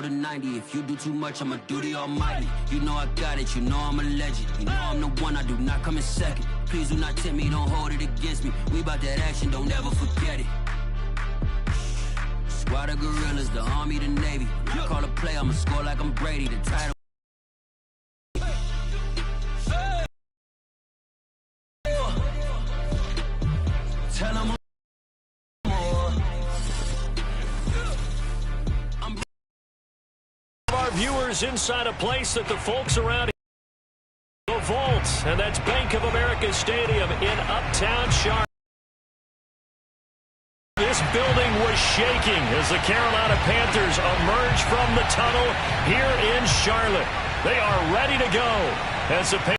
To 90, if you do too much, I'ma do the almighty. You know I got it, you know I'm a legend. You know I'm the one, I do not come in second. Please do not tempt me, don't hold it against me. We about that action, don't ever forget it. Squad of gorillas, the army, the navy. When I call a play, I'ma score like I'm Brady. The title. Tell them viewers inside a place that the folks around here, the Vault, and that's Bank of America Stadium in Uptown Charlotte. This building was shaking as the Carolina Panthers emerge from the tunnel here in Charlotte. They are ready to go as the Patriots.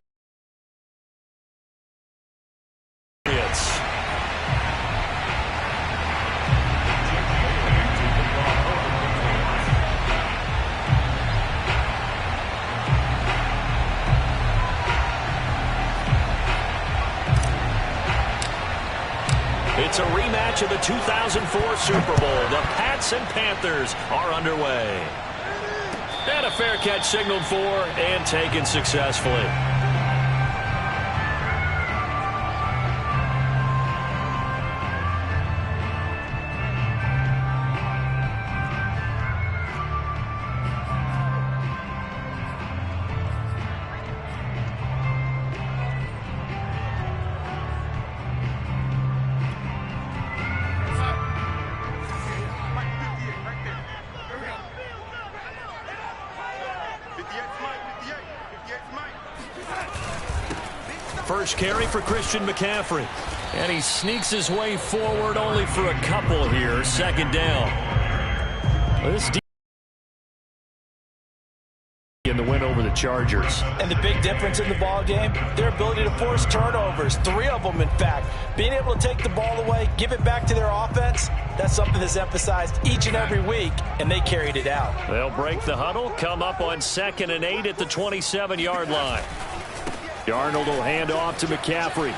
It's a rematch of the 2004 Super Bowl. The Pats and Panthers are underway. And a fair catch signaled for and taken successfully. First carry for Christian McCaffrey. And he sneaks his way forward only for a couple here. Second down. This in the win over the Chargers. And the big difference in the ball game, their ability to force turnovers. 3 of them, in fact. Being able to take the ball away, give it back to their offense, that's something that's emphasized each and every week, and they carried it out. They'll break the huddle, come up on 2nd and 8 at the 27-yard line. Darnold will hand off to McCaffrey.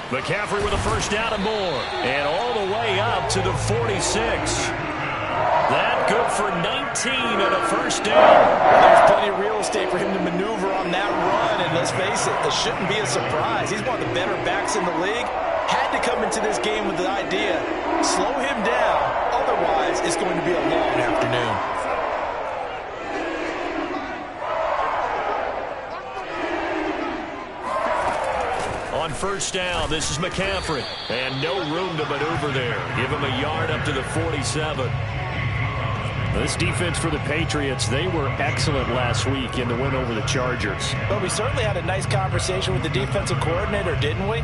McCaffrey with a first down and more. And all the way up to the 46. That good for 19 and a first down. Well, there's plenty of real estate for him to maneuver on that run. And let's face it, it shouldn't be a surprise. He's one of the better backs in the league. Had to come into this game with the idea, slow him down. Otherwise, it's going to be a long afternoon. On first down, this is McCaffrey. And no room to maneuver there. Give him a yard up to the 47. This defense for the Patriots, they were excellent last week in the win over the Chargers. But we certainly had a nice conversation with the defensive coordinator, didn't we?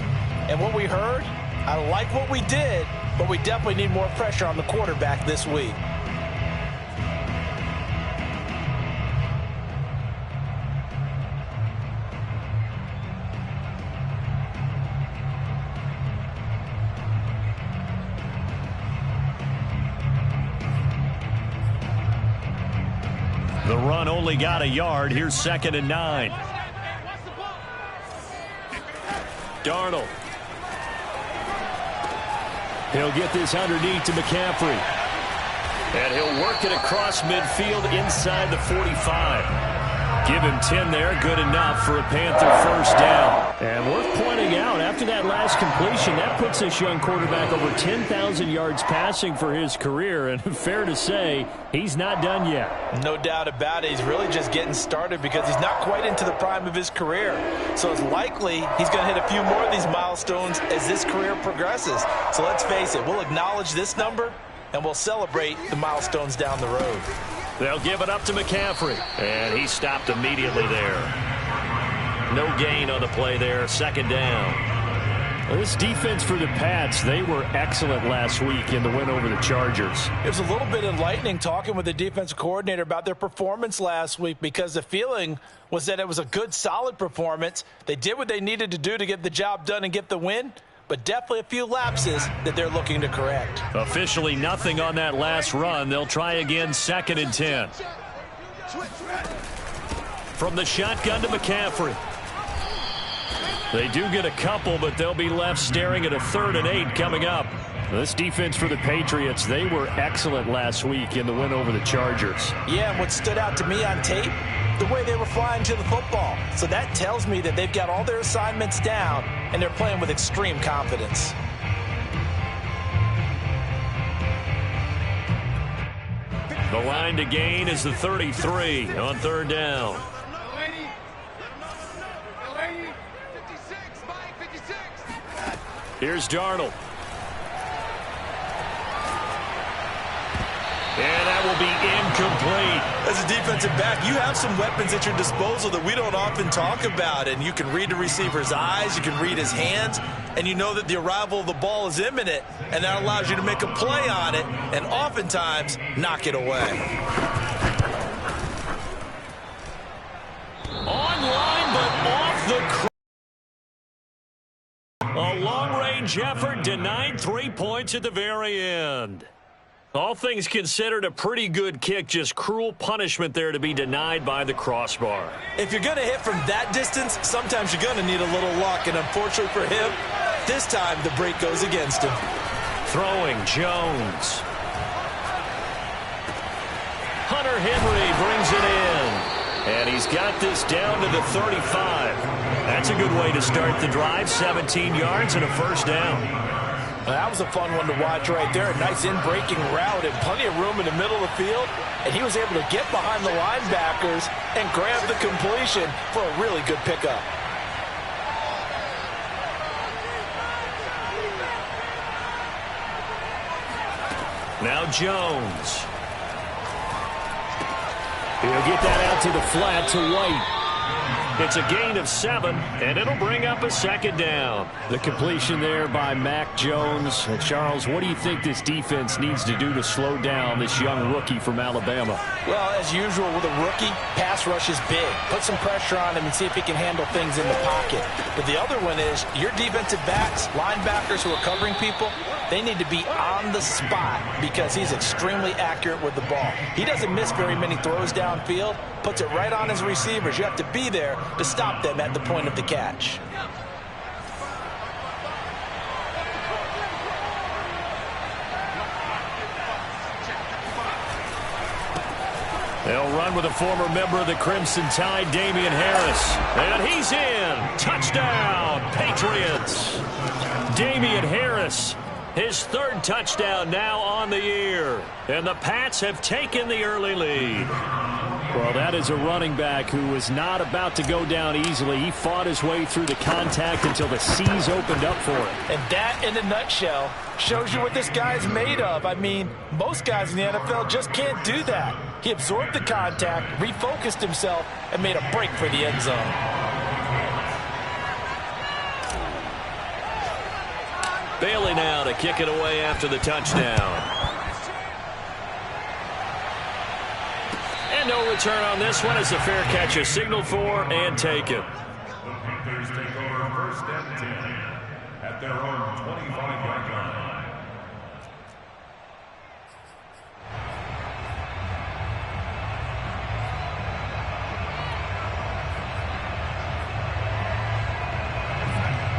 And what we heard, I like what we did, but we definitely need more pressure on the quarterback this week. The run only got a yard. Here's 2nd and 9. Darnold. He'll get this underneath to McCaffrey. And he'll work it across midfield inside the 45. Give him 10 there. Good enough for a Panther first down. And worth pointing out, after that last completion, that puts this young quarterback over 10,000 yards passing for his career. And fair to say, he's not done yet. No doubt about it. He's really just getting started because he's not quite into the prime of his career. So it's likely he's going to hit a few more of these milestones as this career progresses. So let's face it, we'll acknowledge this number and we'll celebrate the milestones down the road. They'll give it up to McCaffrey. And he stopped immediately there. No gain on the play there. 2nd down. Well, this defense for the Pats, they were excellent last week in the win over the Chargers. It was a little bit enlightening talking with the defensive coordinator about their performance last week because the feeling was that it was a good, solid performance. They did what they needed to do to get the job done and get the win. But definitely a few lapses that they're looking to correct. Officially nothing on that last run. They'll try again 2nd and 10. From the shotgun to McCaffrey. They do get a couple, but they'll be left staring at a 3rd and 8 coming up. This defense for the Patriots, they were excellent last week in the win over the Chargers. Yeah, and what stood out to me on tape, the way they were flying to the football. So that tells me that they've got all their assignments down, and they're playing with extreme confidence. The line to gain is the 33 on third down. Here's Darnold. And that will be incomplete. As a defensive back, you have some weapons at your disposal that we don't often talk about. And you can read the receiver's eyes, you can read his hands, and you know that the arrival of the ball is imminent, and that allows you to make a play on it and oftentimes knock it away. Online, but off the a long-range effort denied 3 points at the very end. All things considered, a pretty good kick, just cruel punishment there to be denied by the crossbar. If you're going to hit from that distance, sometimes you're going to need a little luck, and unfortunately for him, this time the break goes against him. Throwing Jones. Hunter Henry brings it in. And he's got this down to the 35. That's a good way to start the drive. 17 yards and a first down. That was a fun one to watch right there. A nice in-breaking route and plenty of room in the middle of the field. And he was able to get behind the linebackers and grab the completion for a really good pickup. Now Jones. He'll get that out to the flat to White. It's a gain of 7, and it'll bring up a second down. The completion there by Mac Jones. Charles, what do you think this defense needs to do to slow down this young rookie from Alabama? Well, as usual with a rookie, pass rush is big. Put some pressure on him and see if he can handle things in the pocket. But the other one is your defensive backs, linebackers who are covering people, they need to be on the spot because he's extremely accurate with the ball. He doesn't miss very many throws downfield, puts it right on his receivers. You have to be there to stop them at the point of the catch. They'll run with a former member of the Crimson Tide, Damian Harris. And he's in. Touchdown, Patriots. Damian Harris, his third touchdown now on the year. And the Pats have taken the early lead. Well, that is a running back who was not about to go down easily. He fought his way through the contact until the seas opened up for him. And that, in a nutshell, shows you what this guy's made of. I mean, most guys in the NFL just can't do that. He absorbed the contact, refocused himself, and made a break for the end zone. Bailey now to kick it away after the touchdown. And no return on this one as the fair catch is signaled for and taken. The Panthers take over 1st and 10 at their own 25-yard line.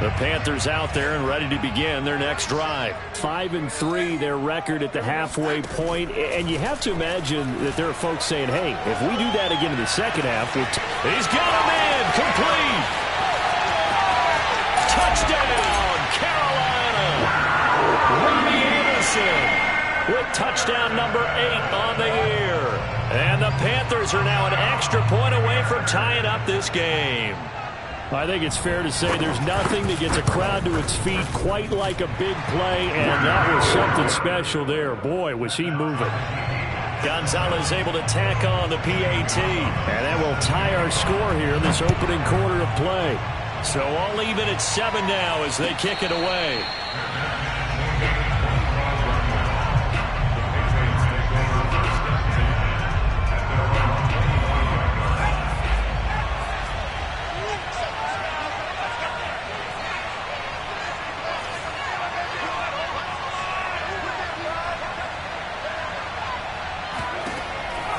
The Panthers out there and ready to begin their next drive. 5-3, their record at the halfway point. And you have to imagine that there are folks saying, hey, if we do that again in the second half, he's got him in, complete. Touchdown, Carolina. Robbie Anderson with touchdown number 8 on the year. And the Panthers are now an extra point away from tying up this game. I think it's fair to say there's nothing that gets a crowd to its feet quite like a big play, and that was something special there. Boy, was he moving. Gonzalez able to tack on the PAT, and that will tie our score here in this opening quarter of play. So all even at 7 now as they kick it away.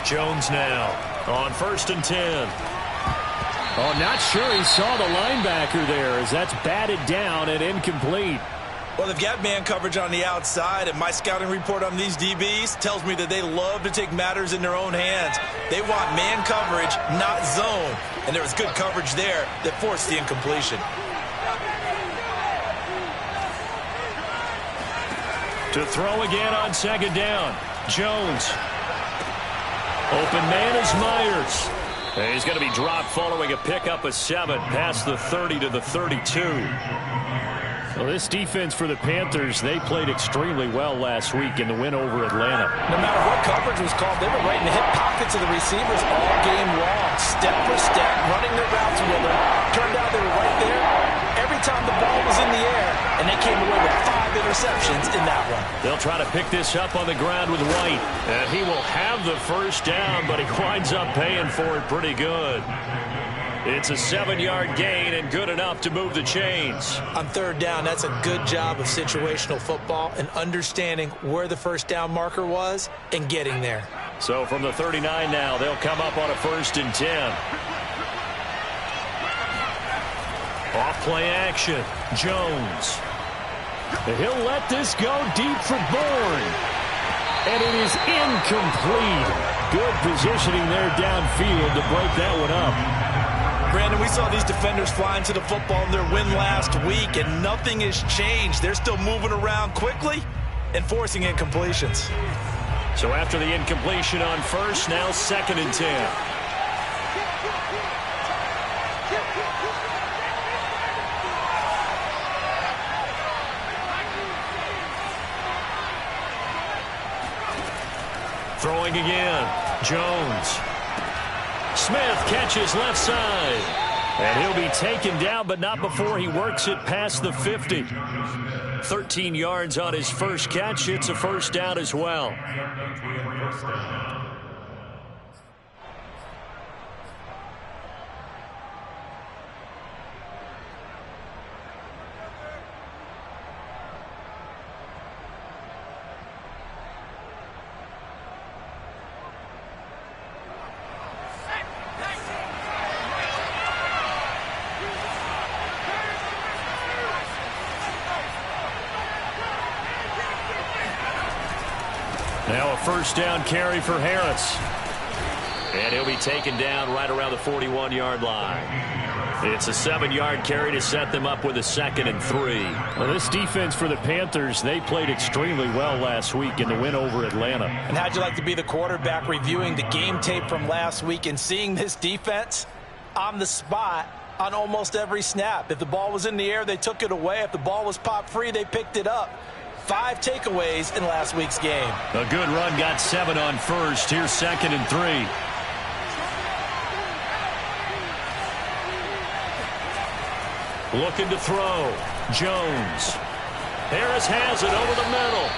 Jones now on 1st and 10. Oh, not sure he saw the linebacker there as that's batted down and incomplete. Well, they've got man coverage on the outside, and my scouting report on these DBs tells me that they love to take matters in their own hands. They want man coverage, not zone. And there was good coverage there that forced the incompletion. To throw again on second down. Jones. Open man is Myers. And he's going to be dropped following a pickup of 7 past the 30 to the 32. Well, this defense for the Panthers, they played extremely well last week in the win over Atlanta. No matter what coverage was called, they were right in the hip pockets of the receivers all game long, step for step, running their routes with them. Turned out they were right there every time the ball was in the air, and they came away with 5 interceptions in that one. They'll try to pick this up on the ground with White, and he will have the first down, but he winds up paying for it pretty good. It's a 7-yard gain and good enough to move the chains. On third down, that's a good job of situational football and understanding where the first down marker was and getting there. So from the 39 now, they'll come up on a 1st and 10. Off play action. Jones. He'll let this go deep for Bourne. And it is incomplete. Good positioning there downfield to break that one up. Brandon, we saw these defenders flying to the football in their win last week, and nothing has changed. They're still moving around quickly and forcing incompletions. So after the incompletion on 1st, now 2nd and 10. Throwing again. Jones. Smith catches left side. And he'll be taken down, but not before he works it past the 50. 13 yards on his first catch. It's a first down as well. Now a first down carry for Harris. And he'll be taken down right around the 41-yard line. It's a 7-yard carry to set them up with a 2nd and 3. Well, this defense for the Panthers, they played extremely well last week in the win over Atlanta. And how'd you like to be the quarterback reviewing the game tape from last week and seeing this defense on the spot on almost every snap? If the ball was in the air, they took it away. If the ball was popped free, they picked it up. 5 takeaways in last week's game. A good run, got 7 on 1st. Here's 2nd and 3. Looking to throw. Jones. Harris has it over the middle.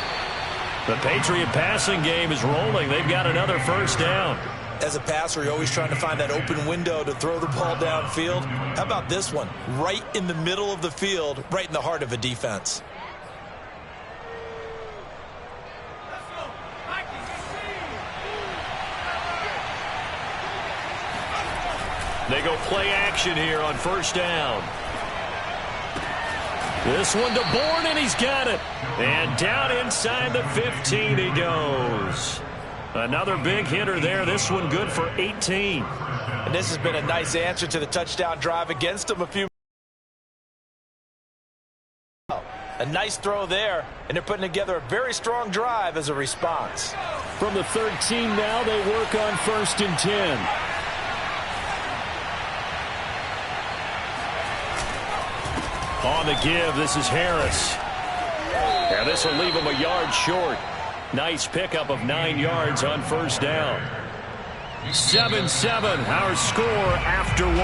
The Patriot passing game is rolling. They've got another first down. As a passer, you're always trying to find that open window to throw the ball downfield. How about this one? Right in the middle of the field, right in the heart of a defense. They go play action here on first down. This one to Bourne, and he's got it. And down inside the 15 he goes. Another big hitter there. This one good for 18. And this has been a nice answer to the touchdown drive against them a nice throw there, and they're putting together a very strong drive as a response. From the 13 now, they work on 1st and 10. On the give, this is Harris. And this will leave him a yard short. Nice pickup of 9 yards on first down. 7-7, our score after 1.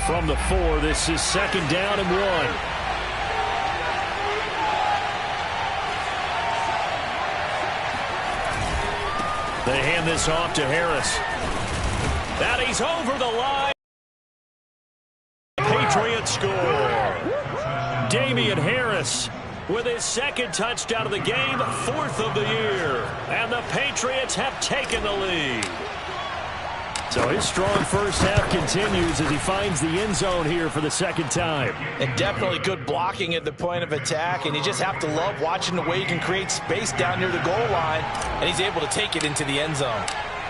From the 4, this is 2nd down and 1. They hand this off to Harris. That he's over the line. Patriots score. Damian Harris with his 2nd touchdown of the game, 4th of the year. And the Patriots have taken the lead. So his strong first half continues as he finds the end zone here for the second time. And definitely good blocking at the point of attack, and you just have to love watching the way he can create space down near the goal line, and he's able to take it into the end zone.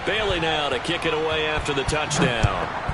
Bailey now to kick it away after the touchdown.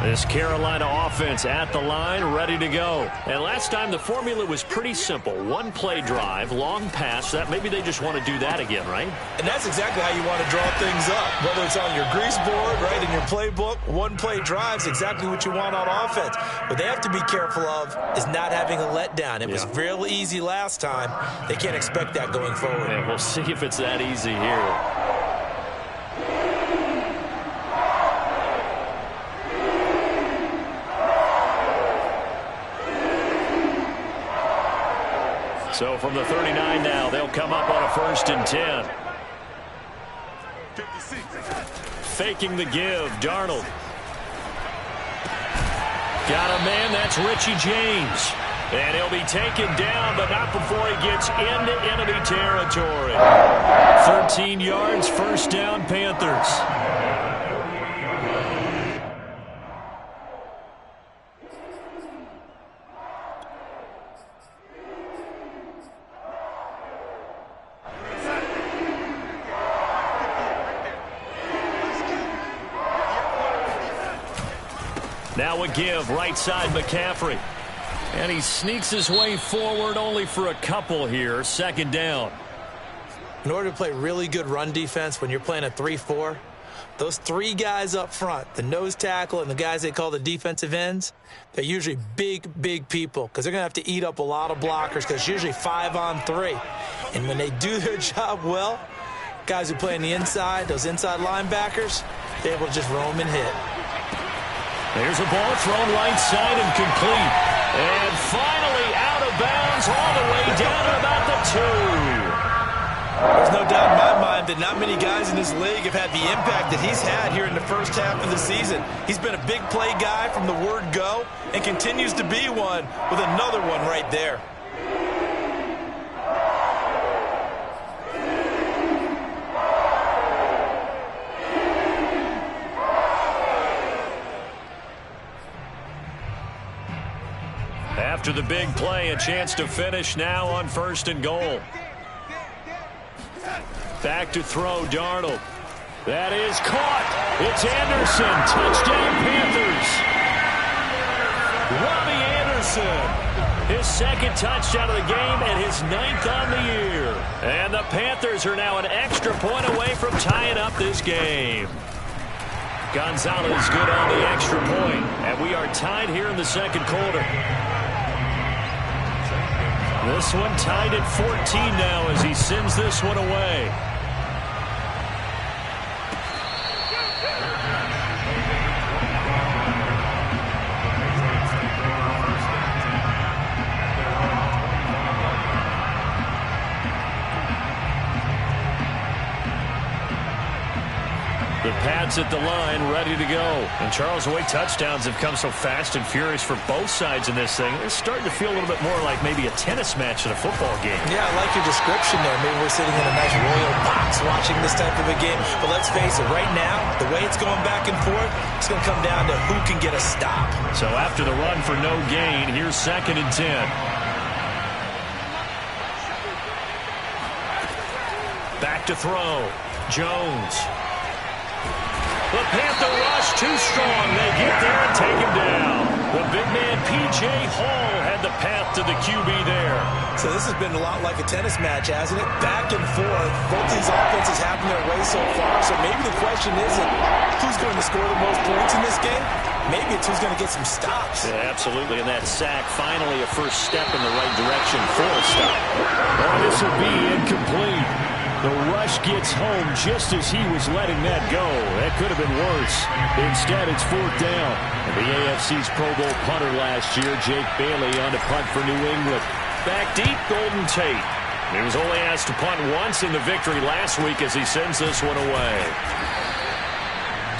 This Carolina offense at the line, ready to go. And last time the formula was pretty simple. One play drive, long pass. That maybe they just want to do that again, right? And that's exactly how you want to draw things up. Whether it's on your grease board, right, in your playbook, one play drive is exactly what you want on offense. What they have to be careful of is not having a letdown. It was real easy last time. They can't expect that going forward. And we'll see if it's that easy here. So from the 39 now, they'll come up on a 1st and 10. Faking the give, Darnold. Got a man, that's Richie James. And he'll be taken down, but not before he gets into enemy territory. 13 yards, 1st down, Panthers. Now a give, right side McCaffrey. And he sneaks his way forward only for a couple here. 2nd down. In order to play really good run defense when you're playing a 3-4, those 3 guys up front, the nose tackle and the guys they call the defensive ends, they're usually big, big people because they're going to have to eat up a lot of blockers because it's usually 5 on 3. And when they do their job well, guys who play on the inside, those inside linebackers, they're able to just roam and hit. There's a ball thrown right side and complete. And finally out of bounds all the way down to about the 2. There's no doubt in my mind that not many guys in this league have had the impact that he's had here in the first half of the season. He's been a big play guy from the word go and continues to be one with another one right there. After the big play, a chance to finish now on 1st and goal. Back to throw, Darnold. That is caught. It's Anderson. Touchdown, Panthers. Robbie Anderson. His 2nd touchdown of the game and his 9th on the year. And the Panthers are now an extra point away from tying up this game. Gonzalez good on the extra point. And we are tied here in the 2nd quarter. This one tied at 14 now as he sends this one away. The Pats at the line, ready to go. And Charles, the way touchdowns have come so fast and furious for both sides in this thing, it's starting to feel a little bit more like maybe a tennis match than a football game. Yeah, I like your description there. Maybe we're sitting in a nice royal box watching this type of a game. But let's face it, right now, the way it's going back and forth, it's going to come down to who can get a stop. So after the run for no gain, here's 2nd and 10. Back to throw. Jones. The Panther rush too strong. They get there and take him down. The big man, P.J. Hall, had the path to the QB there. So this has been a lot like a tennis match, hasn't it? Back and forth. Both these offenses have their way so far. So maybe the question isn't who's going to score the most points in this game. Maybe it's who's going to get some stops. Yeah, absolutely. And that sack, finally a first step in the right direction for a stop. Oh, this will be incomplete. The rush gets home just as he was letting that go. That could have been worse. Instead, it's 4th down. And the AFC's Pro Bowl punter last year, Jake Bailey, on to punt for New England. Back deep, Golden Tate. He was only asked to punt once in the victory last week as he sends this one away.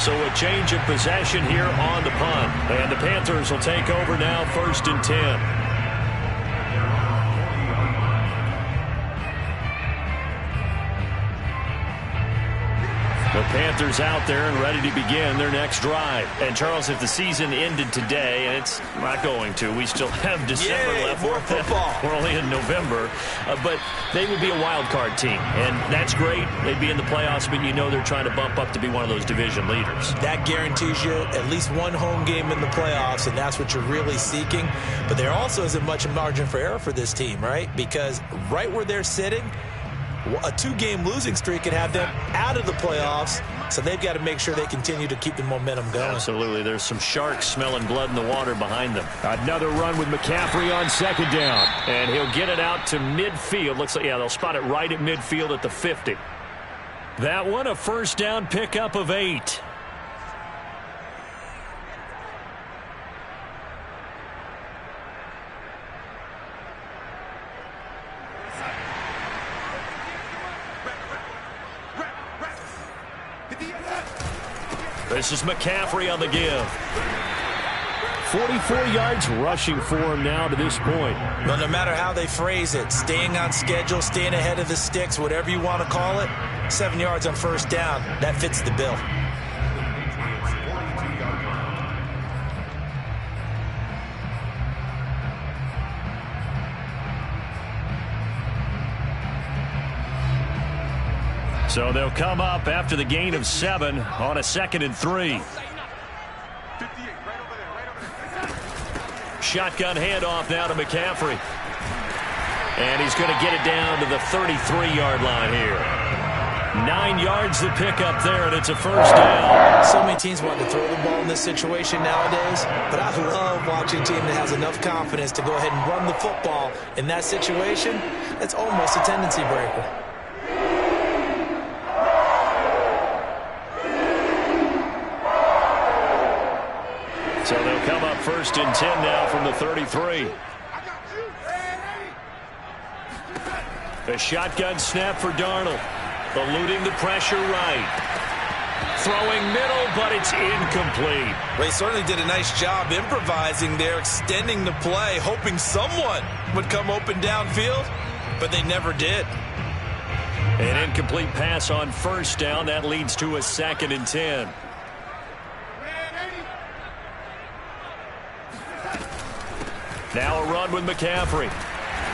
So a change of possession here on the punt. And the Panthers will take over now, 1st and 10. The Panthers out there and ready to begin their next drive. And, Charles, if the season ended today, and it's not going to, we still have December left. More football. We're only in November. But they would be a wild card team. And that's great. They'd be in the playoffs, but you know they're trying to bump up to be one of those division leaders. That guarantees you at least one home game in the playoffs, and that's what you're really seeking. But there also isn't much margin for error for this team, right? Because right where they're sitting, a 2-game losing streak could have them out of the playoffs, so they've got to make sure they continue to keep the momentum going. Absolutely. There's some sharks smelling blood in the water behind them. Another run with McCaffrey on 2nd down. And he'll get it out to midfield. Looks like, yeah, they'll spot it right at midfield at the 50. That one, a 1st down pickup of 8. This is McCaffrey on the give. 44 yards rushing for him now to this point. Well, no matter how they phrase it, staying on schedule, staying ahead of the sticks, whatever you want to call it, 7 yards on 1st down, that fits the bill. So they'll come up after the gain of 7 on a 2nd and 3. Shotgun handoff now to McCaffrey. And he's going to get it down to the 33-yard line here. 9 yards to pick up there, and it's a 1st down. So many teams want to throw the ball in this situation nowadays, but I love watching a team that has enough confidence to go ahead and run the football. In that situation, that's almost a tendency breaker. So they'll come up 1st and 10 now from the 33. A shotgun snap for Darnold. Eluding the pressure right. Throwing middle, but it's incomplete. They certainly did a nice job improvising there, extending the play, hoping someone would come open downfield, but they never did. An incomplete pass on 1st down. That leads to a 2nd and 10. Now a run with McCaffrey.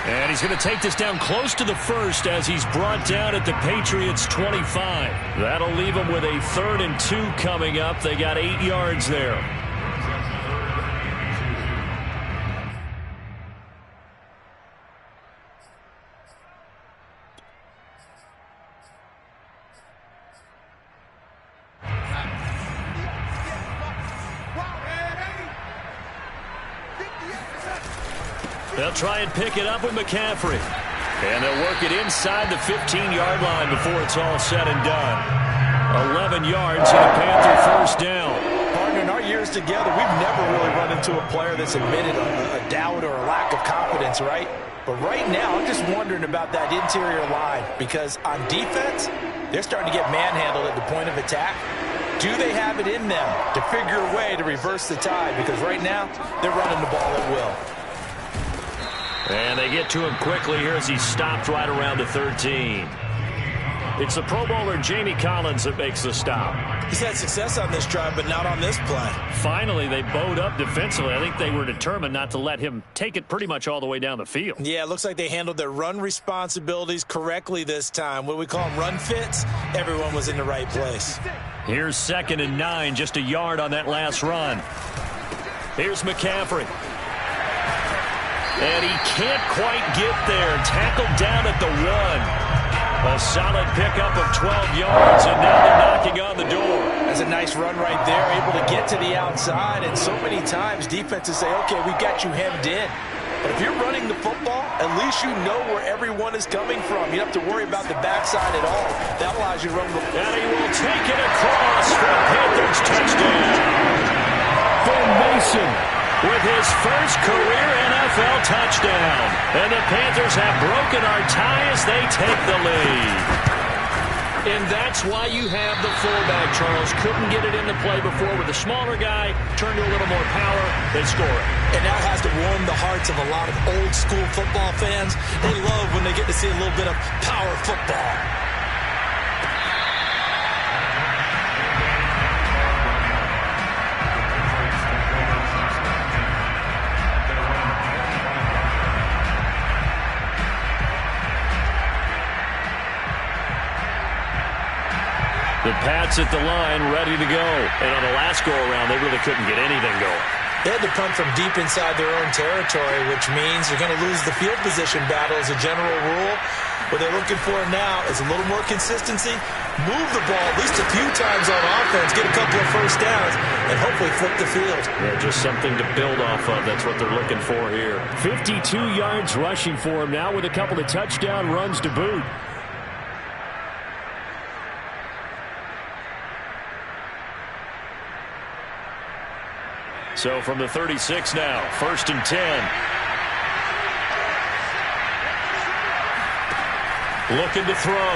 And he's going to take this down close to the 1st as he's brought down at the Patriots' 25. That'll leave them with a 3rd and 2 coming up. They got 8 yards there. They'll try and pick it up with McCaffrey. And they'll work it inside the 15-yard line before it's all said and done. 11 yards and a Panther 1st down. Partner, in our years together, we've never really run into a player that's admitted a doubt or a lack of confidence, right? But right now, I'm just wondering about that interior line because on defense, they're starting to get manhandled at the point of attack. Do they have it in them to figure a way to reverse the tide? Because right now, they're running the ball at will. And they get to him quickly here as he's stopped right around the 13. It's the Pro Bowler Jamie Collins that makes the stop. He's had success on this drive, but not on this play. Finally, they bowed up defensively. I think they were determined not to let him take it pretty much all the way down the field. Yeah, it looks like they handled their run responsibilities correctly this time. What do we call them, run fits? Everyone was in the right place. Here's 2nd and 9, just a yard on that last run. Here's McCaffrey. And he can't quite get there. Tackled down at the 1. A solid pickup of 12 yards, and now they're knocking on the door. That's a nice run right there, able to get to the outside. And so many times defenses say, okay, we got you hemmed in. But if you're running the football, at least you know where everyone is coming from. You don't have to worry about the backside at all. That allows you to run the football. And he will take it across for a Panthers touchdown. For Mason with his first career NFL touchdown. And the Panthers have broken our tie as they take the lead. And that's why you have the fullback, Charles. Couldn't get it into play before with a smaller guy. Turned to a little more power. They score it. And that has to warm the hearts of a lot of old-school football fans. They love when they get to see a little bit of power football. The Pats at the line, ready to go. And on the last go-around, they really couldn't get anything going. They had to punt from deep inside their own territory, which means you're going to lose the field position battle as a general rule. What they're looking for now is a little more consistency, move the ball at least a few times on offense, get a couple of first downs, and hopefully flip the field. Yeah, just something to build off of. That's what they're looking for here. 52 yards rushing for him now with a couple of touchdown runs to boot. So from the 36 now, 1st and 10. Looking to throw.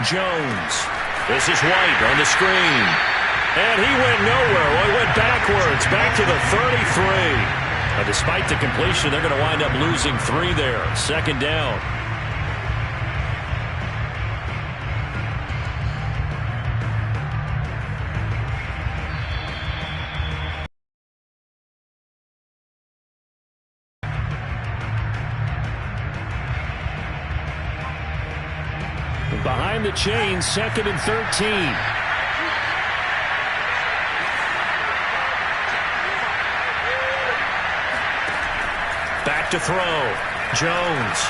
Jones. This is White on the screen. And he went nowhere. Well, he went backwards, back to the 33. Now, despite the completion, they're going to wind up losing 3 there. 2nd down. Behind the chain, 2nd and 13. Back to throw. Jones.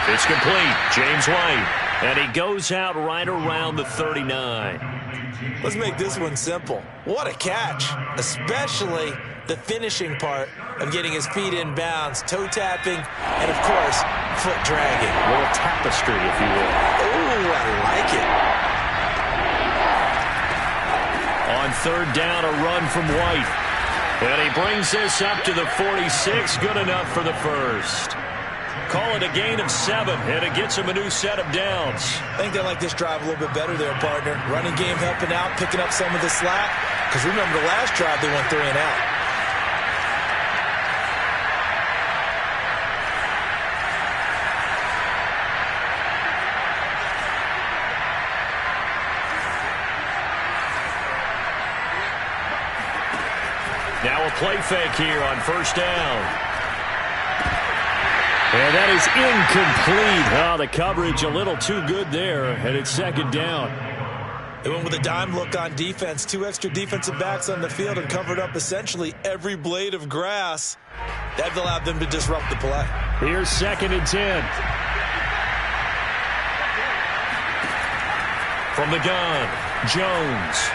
It's complete. James White. And he goes out right around the 39. Let's make this one simple. What a catch, especially the finishing part of getting his feet in bounds, toe tapping, and of course, foot dragging. A little tapestry, if you will. Oh, I like it. On 3rd down, a run from White. And he brings this up to the 46. Good enough for the first. Call it a gain of 7, and it gets him a new set of downs. I think they like this drive a little bit better there, partner. Running game helping out, picking up some of the slack. Because remember the last drive, they went 3 and out. Now a play fake here on 1st down. And that is incomplete. Oh, the coverage a little too good there, and it's 2nd down. They went with a dime look on defense. 2 extra defensive backs on the field and covered up essentially every blade of grass. That allowed them to disrupt the play. Here's 2nd and 10. From the gun, Jones.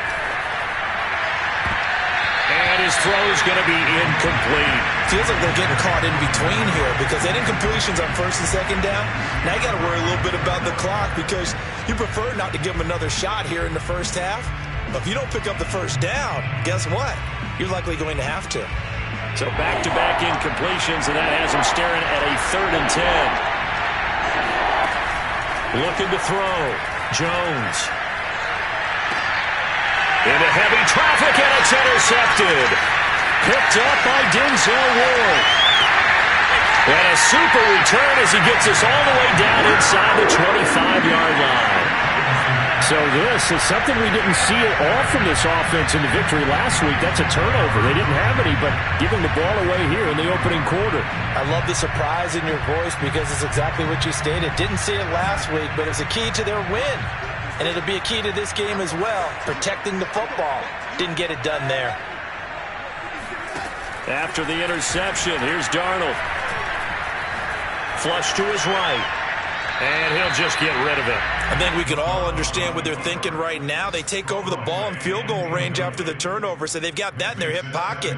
And his throw is going to be incomplete. Feels like they're getting caught in between here because they didn't incompletions on 1st and 2nd down. Now you got to worry a little bit about the clock because you prefer not to give them another shot here in the first half. But if you don't pick up the first down, guess what? You're likely going to have to. So back-to-back incompletions, and that has him staring at a 3rd and 10. Looking to throw. Jones. Into heavy traffic, and it's intercepted. Picked up by Denzel Ward. And a super return as he gets us all the way down inside the 25-yard line. So this is something we didn't see at all from this offense in the victory last week. That's a turnover. They didn't have any, but giving the ball away here in the opening quarter. I love the surprise in your voice because it's exactly what you stated. Didn't see it last week, but it's a key to their win. And it'll be a key to this game as well, protecting the football. Didn't get it done there. After the interception, here's Darnold. Flush to his right. And he'll just get rid of it. I think we can all understand what they're thinking right now. They take over the ball in field goal range after the turnover, so they've got that in their hip pocket.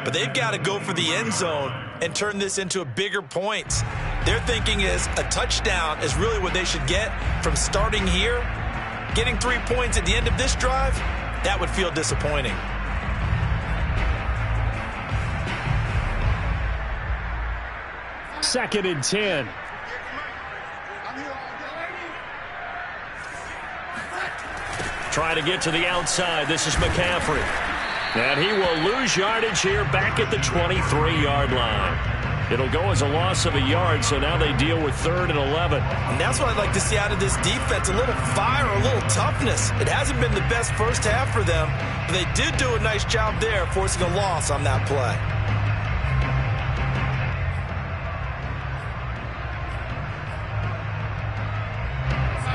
But they've got to go for the end zone and turn this into a bigger points. Their thinking is a touchdown is really what they should get from starting here. Getting 3 points at the end of this drive, that would feel disappointing. Second and 10. Trying to get to the outside. This is McCaffrey. And he will lose yardage here back at the 23-yard line. It'll go as a loss of a yard, so now they deal with 3rd and 11. And that's what I'd like to see out of this defense, a little fire, a little toughness. It hasn't been the best first half for them, but they did do a nice job there forcing a loss on that play.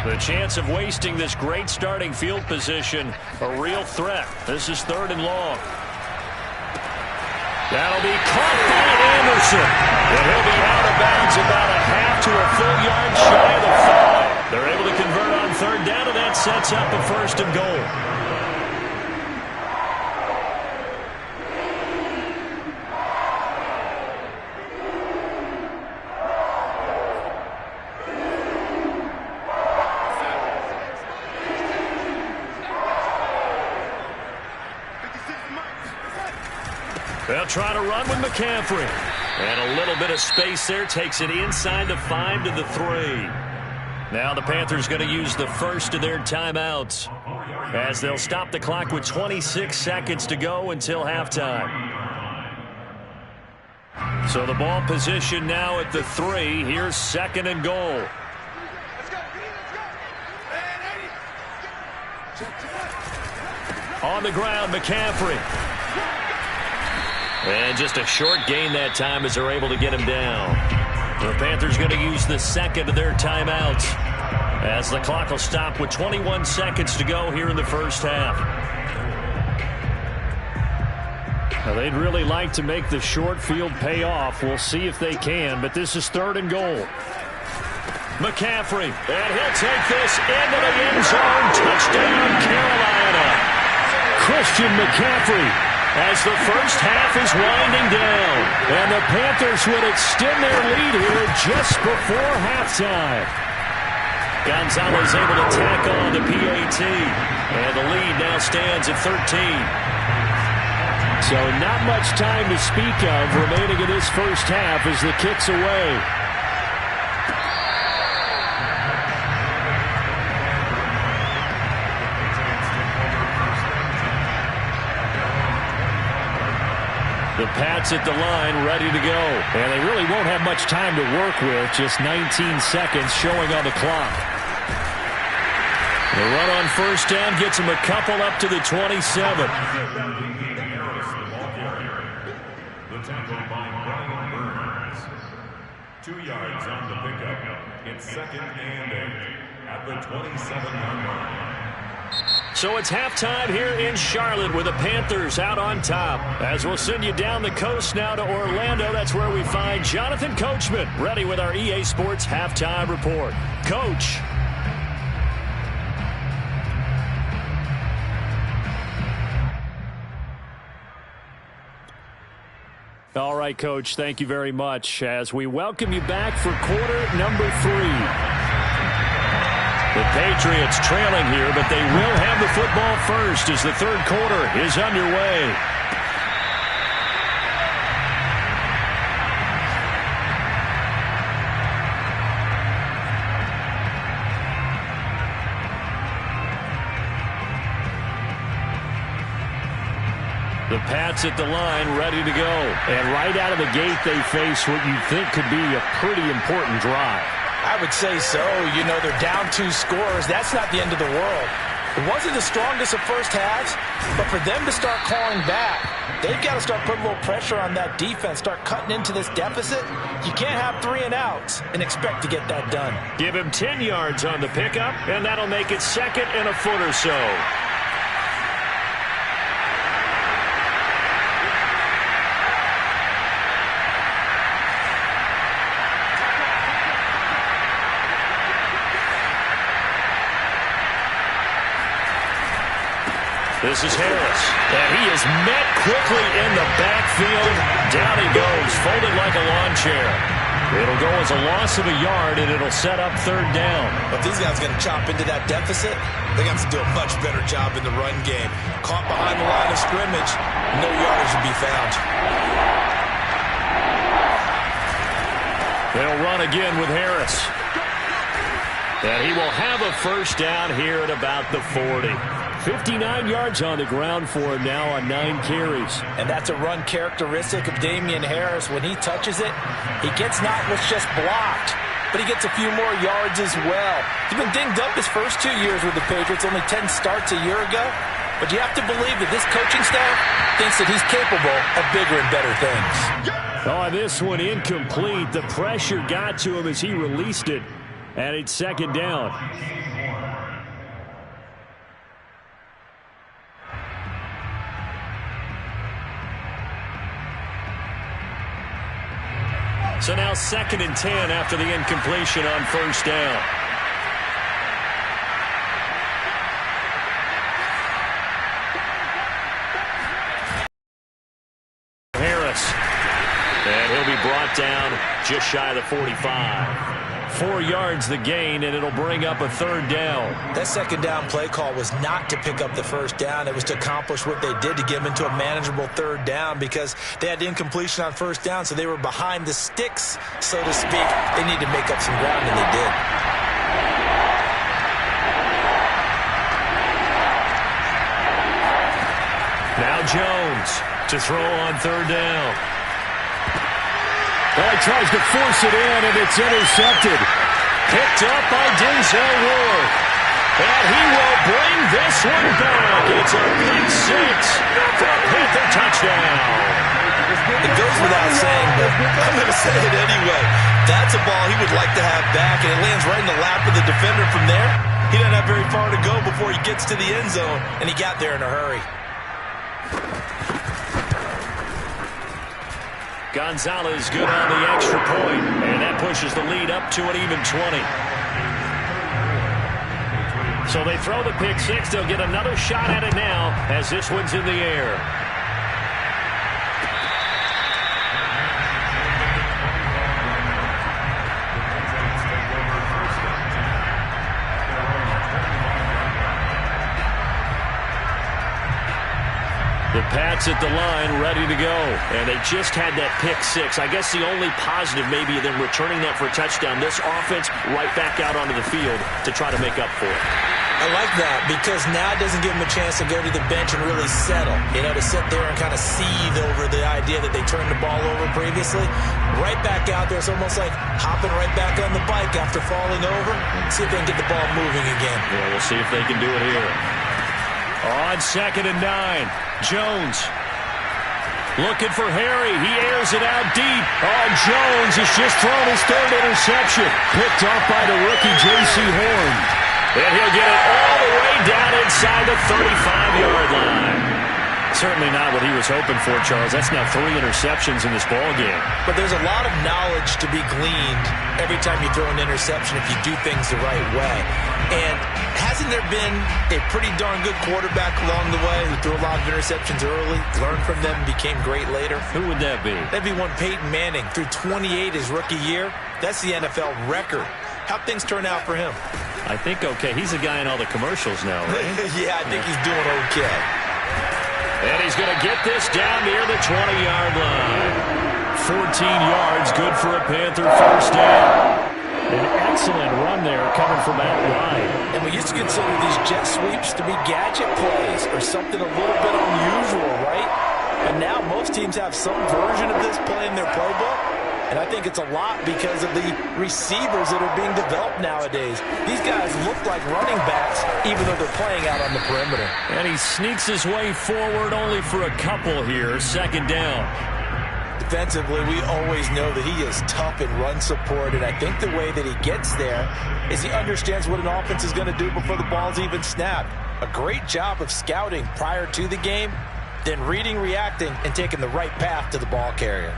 The chance of wasting this great starting field position, a real threat. This is 3rd and long. That'll be caught by Anderson. And he'll be out of bounds about a half to a full yard shy of the 5. They're able to convert on 3rd down, and that sets up a 1st and goal. They'll try to run with McCaffrey. And a little bit of space there takes it inside the 5 to the 3. Now the Panthers going to use the first of their timeouts as they'll stop the clock with 26 seconds to go until halftime. So the ball position now at the 3. Here's 2nd and goal. On the ground, McCaffrey. And just a short gain that time as they're able to get him down. The Panthers going to use the second of their timeouts as the clock will stop with 21 seconds to go here in the first half. Now they'd really like to make the short field pay off. We'll see if they can, but this is 3rd and goal. McCaffrey, and he'll take this into the end zone. Touchdown, Carolina. Christian McCaffrey, as the first half is winding down. And the Panthers would extend their lead here just before halftime. Gonzalez able to tack on the PAT. And the lead now stands at 13. So not much time to speak of remaining in this first half as the kick's away. The Pats at the line, ready to go. And they really won't have much time to work with, just 19 seconds showing on the clock. The run on first down gets them a couple up to the 27. The tackle by Brian Burns. 2 yards on the pickup. It's 2nd and 8 at the 27-yard line. So it's halftime here in Charlotte with the Panthers out on top. As we'll send you down the coast now to Orlando, that's where we find Jonathan Coachman, ready with our EA Sports Halftime Report. Coach. All right, Coach, thank you very much as we welcome you back for quarter number 3. The Patriots trailing here, but they will have the football first as the 3rd quarter is underway. The Pats at the line, ready to go. And right out of the gate, they face what you think could be a pretty important drive. I would say so. You know, they're down 2 scores. That's not the end of the world. It wasn't the strongest of first halves, but for them to start clawing back, they've got to start putting a little pressure on that defense, start cutting into this deficit. You can't have 3 and outs and expect to get that done. Give him 10 yards on the pickup, and that'll make it 2nd and a foot or so. This is Harris, and he is met quickly in the backfield. Down he goes, folded like a lawn chair. It'll go as a loss of a yard, and it'll set up third down. If these guys are going to chop into that deficit, they got to do a much better job in the run game. Caught behind the line of scrimmage, no yardage to be found. They'll run again with Harris. And he will have a first down here at about the 40. 59 yards on the ground for him now on 9 carries. And that's a run characteristic of Damian Harris. When he touches it, he gets not what's just blocked, but he gets a few more yards as well. He's been dinged up his first 2 years with the Patriots, only 10 starts a year ago. But you have to believe that this coaching staff thinks that he's capable of bigger and better things. Oh, this one incomplete. The pressure got to him as he released it, and it's second down. So now 2nd and 10 after the incompletion on first down. Harris. And he'll be brought down just shy of the 45. 4 yards the gain, and it'll bring up a third down. That second down play call was not to pick up the first down. It was to accomplish what they did to get them into a manageable third down because they had incompletion on first down, so they were behind the sticks, so to speak. They need to make up some ground, and they did. Now Jones to throw on third down. Well, he tries to force it in, and it's intercepted. Picked up by Denzel Ward. And he will bring this one back. It's a big 6 for a Panther touchdown. It goes without saying, but I'm going to say it anyway. That's a ball he would like to have back, and it lands right in the lap of the defender from there. He doesn't have very far to go before he gets to the end zone, and he got there in a hurry. Gonzalez good on the extra point, and that pushes the lead up to an even 20. So they throw the pick 6. They'll get another shot at it now as this one's in the air. The Pats at the line, ready to go. And they just had that pick 6. I guess the only positive maybe them returning that for a touchdown. This offense right back out onto the field to try to make up for it. I like that because now it doesn't give them a chance to go to the bench and really settle. You know, to sit there and kind of seethe over the idea that they turned the ball over previously. Right back out there. It's almost like hopping right back on the bike after falling over. See if they can get the ball moving again. Yeah, we'll see if they can do it here. On 2nd and 9, Jones looking for Harry. He airs it out deep. Oh, Jones has just thrown his 3rd interception. Picked off by the rookie J.C. Horn. And he'll get it all the way down inside the 35-yard line. Certainly not what he was hoping for, Charles. That's now 3 interceptions in this ballgame. But there's a lot of knowledge to be gleaned every time you throw an interception if you do things the right way. And hasn't there been a pretty darn good quarterback along the way who threw a lot of interceptions early, learned from them, became great later? Who would that be? That'd be one Peyton Manning. Threw 28 his rookie year. That's the NFL record. How'd things turn out for him? I think okay. He's a guy in all the commercials now, right? Yeah, I think he's doing okay. And he's going to get this down near the 20-yard line. 14 yards, good for a Panther first down. An excellent run there coming from out wide. And we used to consider these jet sweeps to be gadget plays or something a little bit unusual, right? And now most teams have some version of this play in their playbook. And I think it's a lot because of the receivers that are being developed nowadays. These guys look like running backs even though they're playing out on the perimeter. And he sneaks his way forward only for a couple here. 2nd down. Defensively, we always know that he is tough in run support, and I think the way that he gets there is he understands what an offense is going to do before the ball's even snapped. A great job of scouting prior to the game, then reading, reacting, and taking the right path to the ball carrier.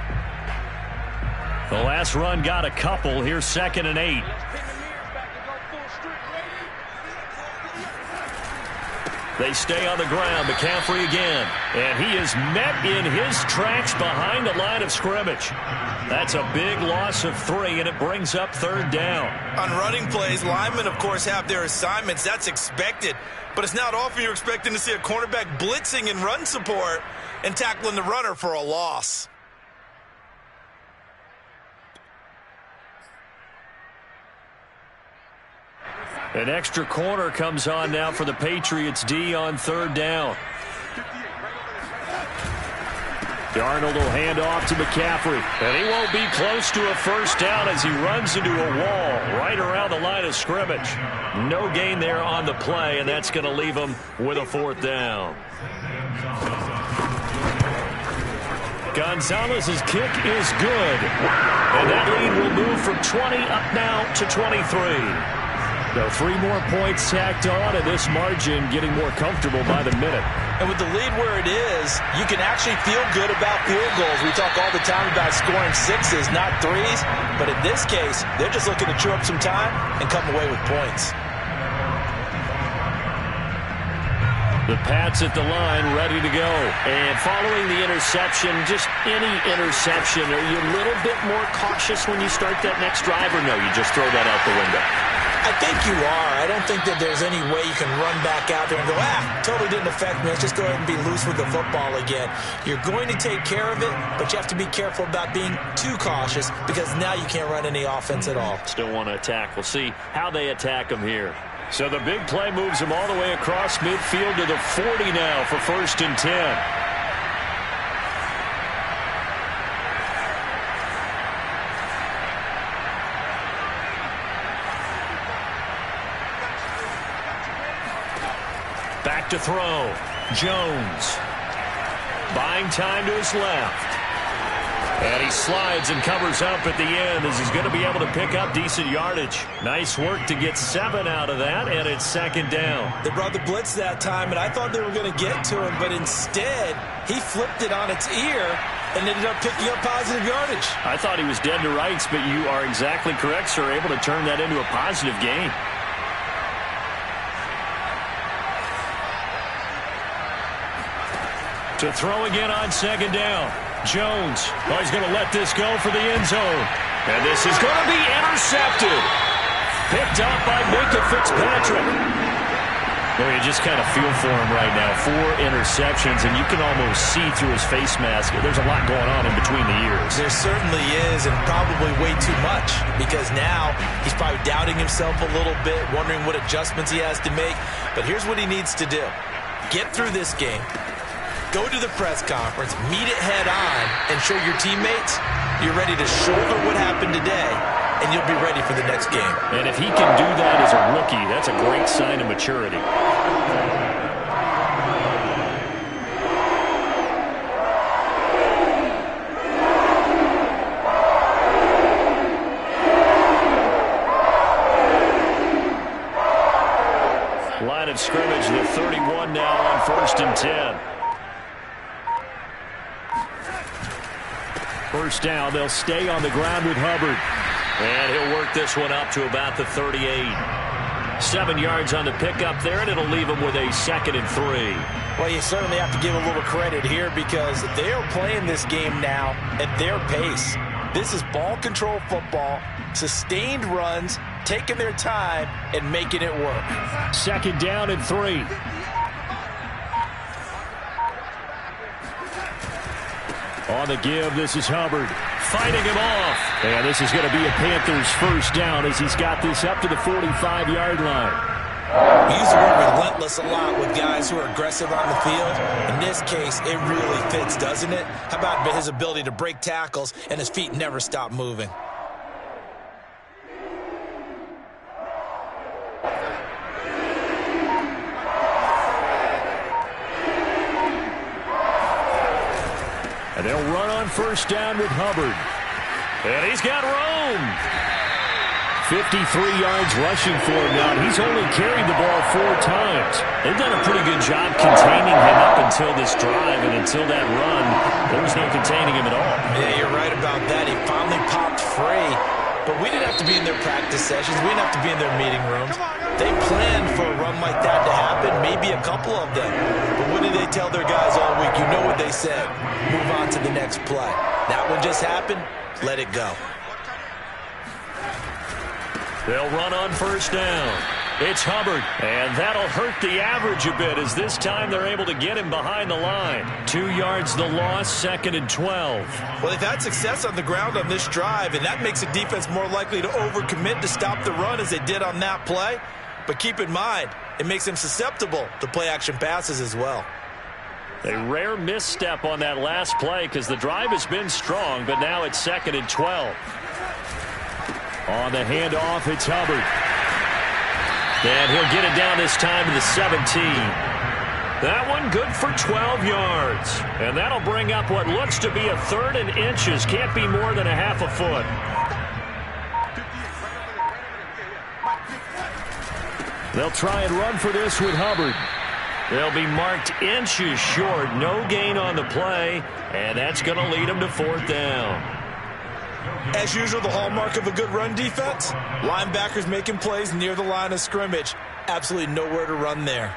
The last run got a couple. Here's 2nd and 8. They stay on the ground. McCaffrey again. And he is met in his tracks behind the line of scrimmage. That's a big loss of 3, and it brings up 3rd down. On running plays, linemen, of course, have their assignments. That's expected. But it's not often you're expecting to see a cornerback blitzing in run support and tackling the runner for a loss. An extra corner comes on now for the Patriots D on 3rd down. Darnold will hand off to McCaffrey. And he won't be close to a 1st down as he runs into a wall right around the line of scrimmage. No gain there on the play, and that's going to leave him with a 4th down. Gonzalez's kick is good. And that lead will move from 20 up now to 23. So 3 more points tacked on, and this margin getting more comfortable by the minute. And with the lead where it is, you can actually feel good about field goals. We talk all the time about scoring 6s, not 3s. But in this case, they're just looking to chew up some time and come away with points. The Pats at the line, ready to go. And following the interception, just any interception, are you a little bit more cautious when you start that next drive, or no, you just throw that out the window? I think you are. I don't think that there's any way you can run back out there and go, totally didn't affect me. Let's just go ahead and be loose with the football again. You're going to take care of it, but you have to be careful about being too cautious because now you can't run any offense at all. Still want to attack. We'll see how they attack them here. So the big play moves them all the way across midfield to the 40 now for 1st and 10. Back to throw. Jones. Buying time to his left. And he slides and covers up at the end as he's going to be able to pick up decent yardage. Nice work to get 7 out of that, and it's 2nd down. They brought the blitz that time, and I thought they were going to get to him, but instead he flipped it on its ear and ended up picking up positive yardage. I thought he was dead to rights, but you are exactly correct, sir, able to turn that into a positive gain. To throw again on 2nd down. Jones. Oh, he's going to let this go for the end zone. And this is going to be intercepted. Picked up by Minkah Fitzpatrick. Well, you just kind of feel for him right now. 4 interceptions, and you can almost see through his face mask. There's a lot going on in between the ears. There certainly is, and probably way too much, because now he's probably doubting himself a little bit, wondering what adjustments he has to make. But here's what he needs to do. Get through this game. Go to the press conference, meet it head on, and show your teammates you're ready to shoulder what happened today, and you'll be ready for the next game. And if he can do that as a rookie, that's a great sign of maturity. Line of scrimmage, the 31 now on 1st and 10. 1st down, they'll stay on the ground with Hubbard. And he'll work this one up to about the 38. 7 yards on the pickup there, and it'll leave him with a 2nd and 3. Well, you certainly have to give a little credit here because they are playing this game now at their pace. This is ball control football, sustained runs, taking their time, and making it work. 2nd down and 3. On the give, this is Hubbard fighting him off. And this is going to be a Panthers 1st down as he's got this up to the 45-yard line. We use the word relentless a lot with guys who are aggressive on the field. In this case, it really fits, doesn't it? How about his ability to break tackles and his feet never stop moving? And they'll run on 1st down with Hubbard. And he's got room. 53 yards rushing for him now. He's only carried the ball 4 times. They've done a pretty good job containing him up until this drive, and until that run, there was no containing him at all. Yeah, you're right about that. He finally popped free. But we didn't have to be in their practice sessions. We didn't have to be in their meeting rooms. They planned for a run like that to happen. Maybe maybe a couple of them. But what did they tell their guys all week? You know what they said. Move on to the next play. That one just happened. Let it go. They'll run on first down. It's Hubbard, and that'll hurt the average a bit as this time they're able to get him behind the line. 2 yards the loss, 2nd and 12. Well, they've had success on the ground on this drive, and that makes a defense more likely to overcommit to stop the run as they did on that play. But keep in mind, it makes them susceptible to play-action passes as well. A rare misstep on that last play because the drive has been strong, but now it's 2nd and 12. On the handoff, it's Hubbard. And he'll get it down this time to the 17. That one good for 12 yards. And that'll bring up what looks to be a 3rd and inches. Can't be more than a half a foot. They'll try and run for this with Hubbard. They'll be marked inches short. No gain on the play. And that's going to lead them to 4th down. As usual, the hallmark of a good run defense, linebackers making plays near the line of scrimmage. Absolutely nowhere to run there.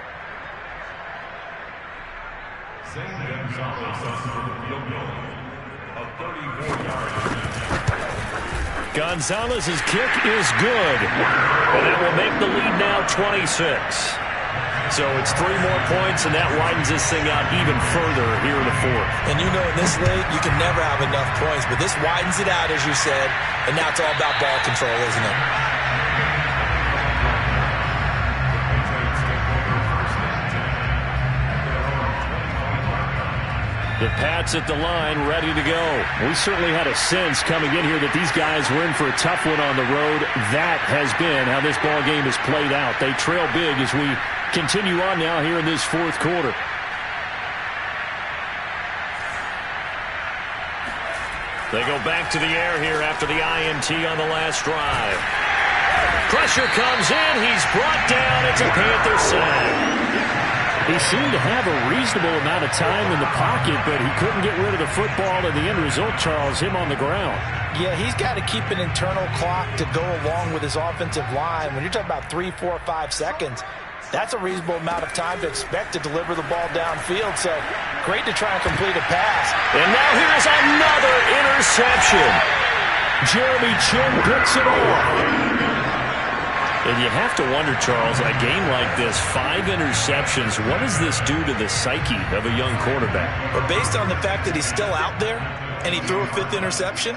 Gonzalez's kick is good. And that will make the lead now 26. So it's 3 more points, and that widens this thing out even further here in the 4th. And you know in this league, you can never have enough points, but this widens it out, as you said, and now it's all about ball control, isn't it? The Pats at the line, ready to go. We certainly had a sense coming in here that these guys were in for a tough one on the road. That has been how this ball game has played out. They trail big as we continue on now here in this 4th quarter. They go back to the air here after the INT on the last drive. Pressure comes in. He's brought down. It's a Panther sack. He seemed to have a reasonable amount of time in the pocket, but he couldn't get rid of the football, and the end result, Charles, him on the ground. Yeah, he's got to keep an internal clock to go along with his offensive line. When you're talking about 3, 4, 5 seconds, that's a reasonable amount of time to expect to deliver the ball downfield. So great to try and complete a pass. And now here's another interception. Jeremy Chinn picks it off. And you have to wonder, Charles, in a game like this, 5 interceptions, what does this do to the psyche of a young quarterback? But based on the fact that he's still out there and he threw a 5th interception,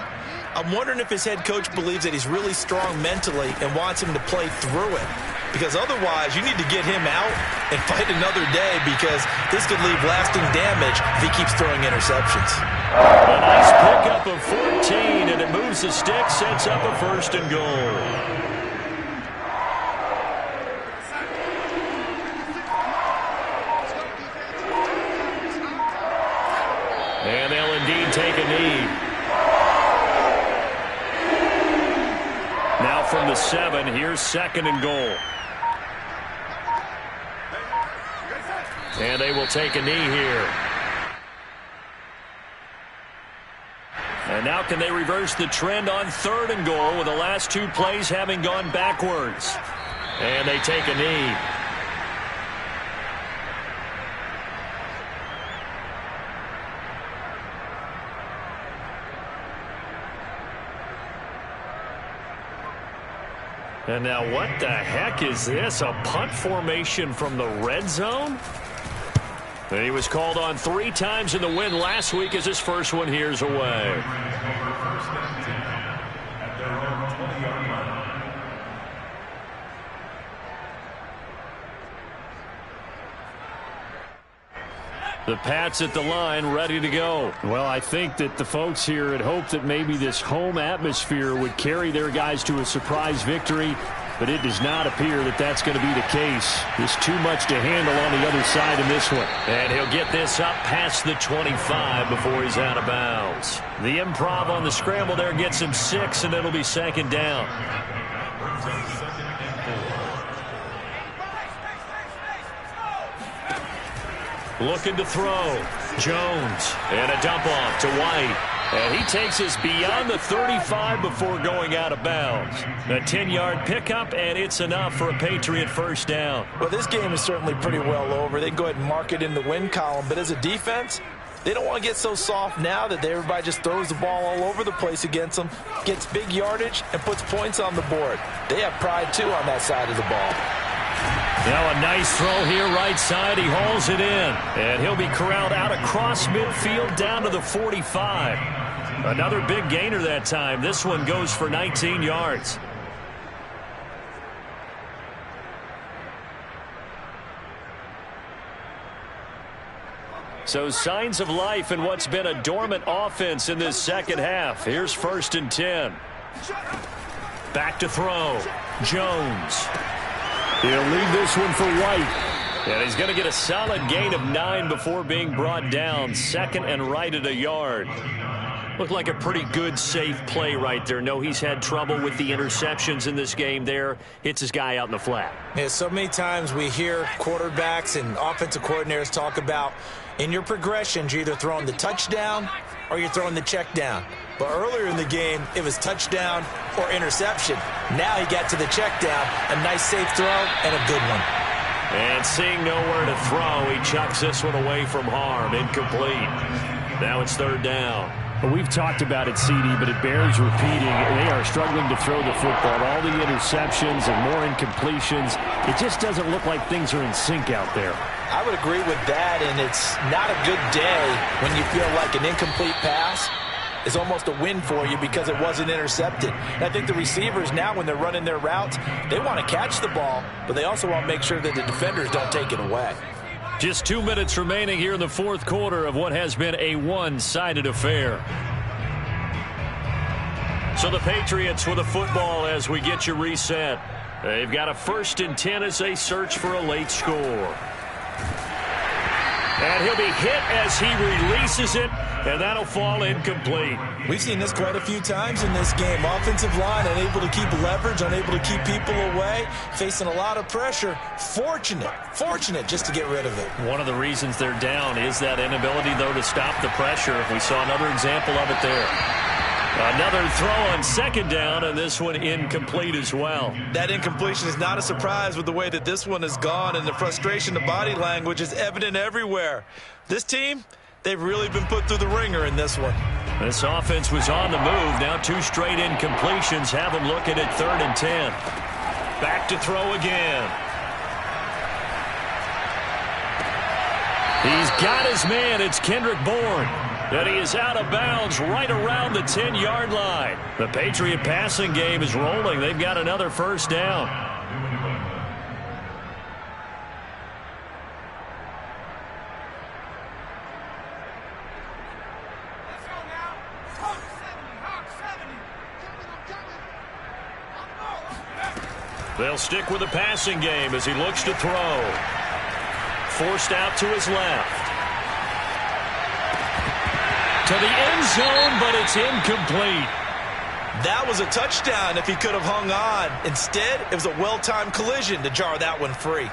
I'm wondering if his head coach believes that he's really strong mentally and wants him to play through it. Because otherwise, you need to get him out and fight another day, because this could leave lasting damage if he keeps throwing interceptions. A nice pickup of 14, and it moves the stick, sets up a 1st and goal. And they'll indeed take a knee. Now from the 7, here's 2nd and goal. And they will take a knee here. And now can they reverse the trend on 3rd and goal with the last 2 plays having gone backwards? And they take a knee. And now what the heck is this? A punt formation from the red zone? And he was called on 3 times in the win last week as his first one here's away. The Pats at the line, ready to go. Well, I think that the folks here had hoped that maybe this home atmosphere would carry their guys to a surprise victory, but it does not appear that that's going to be the case. There's too much to handle on the other side in this one. And he'll get this up past the 25 before he's out of bounds. The improv on the scramble there gets him 6, and it'll be 2nd down. Looking to throw. Jones. And a dump off to White. And he takes us beyond the 35 before going out of bounds. A 10-yard pickup, and it's enough for a Patriot first down. Well, this game is certainly pretty well over. They can go ahead and mark it in the win column. But as a defense, they don't want to get so soft now that everybody just throws the ball all over the place against them, gets big yardage, and puts points on the board. They have pride, too, on that side of the ball. Now a nice throw here right side. He hauls it in. And he'll be corralled out across midfield down to the 45. Another big gainer that time. This one goes for 19 yards. So signs of life in what's been a dormant offense in this second half. Here's 1st and 10. Back to throw. Jones. He'll leave this one for White. And he's going to get a solid gain of 9 before being brought down. 2nd and right at a yard. Looked like a pretty good, safe play right there. No, he's had trouble with the interceptions in this game there. Hits his guy out in the flat. Yeah, so many times we hear quarterbacks and offensive coordinators talk about in your progressions, you're either throwing the touchdown or you're throwing the check down. But earlier in the game, it was touchdown or interception. Now he got to the check down, a nice safe throw and a good one. And seeing nowhere to throw, he chucks this one away from harm. Incomplete. Now it's 3rd down. Well, we've talked about it, CD, but it bears repeating. They are struggling to throw the football. All the interceptions and more incompletions. It just doesn't look like things are in sync out there. I would agree with that, and it's not a good day when you feel like an incomplete pass is almost a win for you because it wasn't intercepted. And I think the receivers now, when they're running their routes, they want to catch the ball, but they also want to make sure that the defenders don't take it away. Just 2 minutes remaining here in the 4th quarter of what has been a one-sided affair. So the Patriots with the football as we get you reset. They've got a 1st and 10 as they search for a late score. And he'll be hit as he releases it, and that'll fall incomplete. We've seen this quite a few times in this game. Offensive line unable to keep leverage, unable to keep people away, facing a lot of pressure. Fortunate just to get rid of it. One of the reasons they're down is that inability, though, to stop the pressure. We saw another example of it there. Another throw on 2nd down, and this one incomplete as well. That incompletion is not a surprise with the way that this one has gone, and the frustration, the body language is evident everywhere. This team, they've really been put through the ringer in this one. This offense was on the move. Now 2 straight incompletions have them looking at 3rd and 10. Back to throw again. He's got his man. It's Kendrick Bourne. And he is out of bounds right around the 10-yard line. The Patriot passing game is rolling. They've got another 1st down. They'll stick with the passing game as he looks to throw. Forced out to his left. To the end zone, but it's incomplete. That was a touchdown if he could have hung on. Instead, it was a well-timed collision to jar that one free.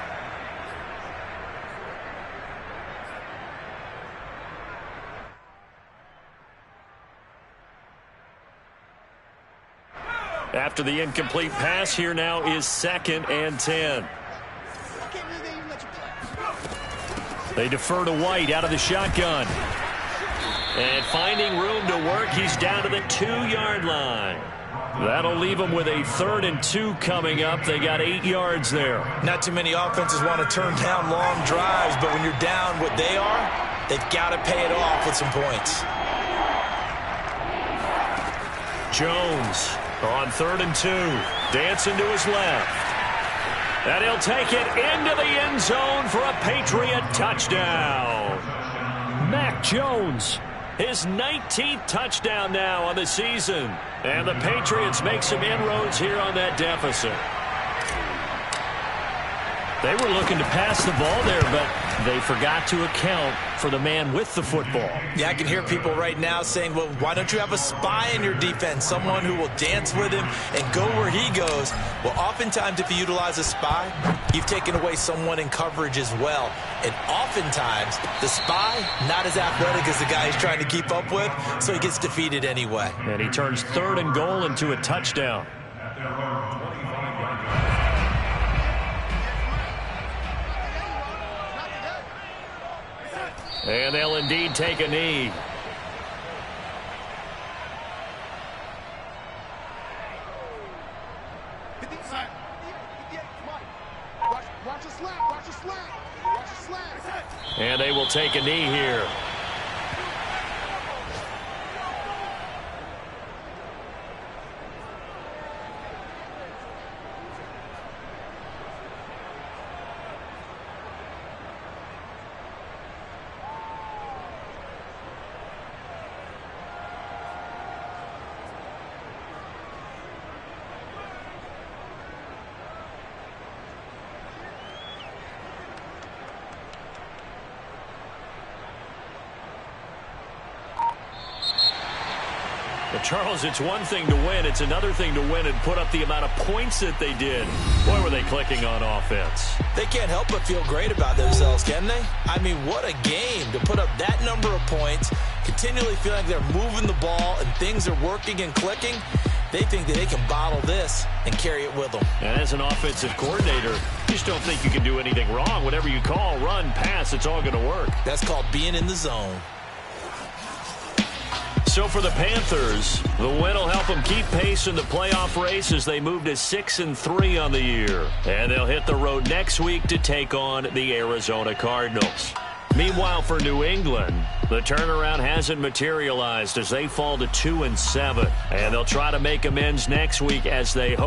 After the incomplete pass, here now is 2nd and 10. They defer to White out of the shotgun. And finding room to work, he's down to the 2-yard line. That'll leave them with a 3rd and 2 coming up. They got 8 yards there. Not too many offenses want to turn down long drives, but when you're down what they are, they've got to pay it off with some points. Jones on 3rd and 2. Dancing to his left. And he'll take it into the end zone for a Patriot touchdown. Mac Jones. His 19th touchdown now on the season. And the Patriots make some inroads here on that deficit. They were looking to pass the ball there, but they forgot to account for the man with the football. Yeah, I can hear people right now saying, well, why don't you have a spy in your defense, someone who will dance with him and go where he goes? Well, oftentimes if you utilize a spy, you've taken away someone in coverage as well. And oftentimes, the spy, not as athletic as the guy he's trying to keep up with, so he gets defeated anyway. And he turns 3rd and goal into a touchdown. And they'll indeed take a knee. And they will take a knee here. Charles, it's one thing to win. It's another thing to win and put up the amount of points that they did. Boy, were they clicking on offense. They can't help but feel great about themselves, can they? I mean, what a game to put up that number of points, continually feeling like they're moving the ball and things are working and clicking. They think that they can bottle this and carry it with them. And as an offensive coordinator, you just don't think you can do anything wrong. Whatever you call, run, pass, it's all going to work. That's called being in the zone. So for the Panthers, the win will help them keep pace in the playoff race as they move to 6-3 on the year. And they'll hit the road next week to take on the Arizona Cardinals. Meanwhile, for New England, the turnaround hasn't materialized as they fall to 2-7. And they'll try to make amends next week as they hope